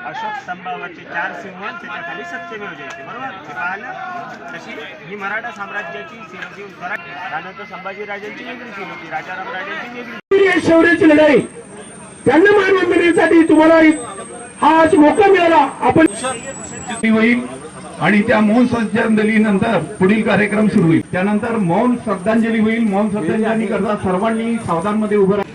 अशोक स्तंभावरचे 4 सिंह त्याच्याखाली सत्यमेव जयते, बरोबर. हे पाहिलं. तशी ही मराठा साम्राज्याची त्यानंतर संभाजीराजांची वेगळी सीन होती, राजाराम राजांची वेगळी. शौर्याची लढाई त्यांना मानवंदनेसाठी तुम्हाला हा आज मौका मिळाला. आपण होईल आणि त्या मौन श्रद्धांजली नंतर पुढील कार्यक्रम सुरू होईल. त्यानंतर मौन श्रद्धांजली होईल. मौन श्रद्धांजली करता सर्वांनी सावधानमध्ये उभं राहा.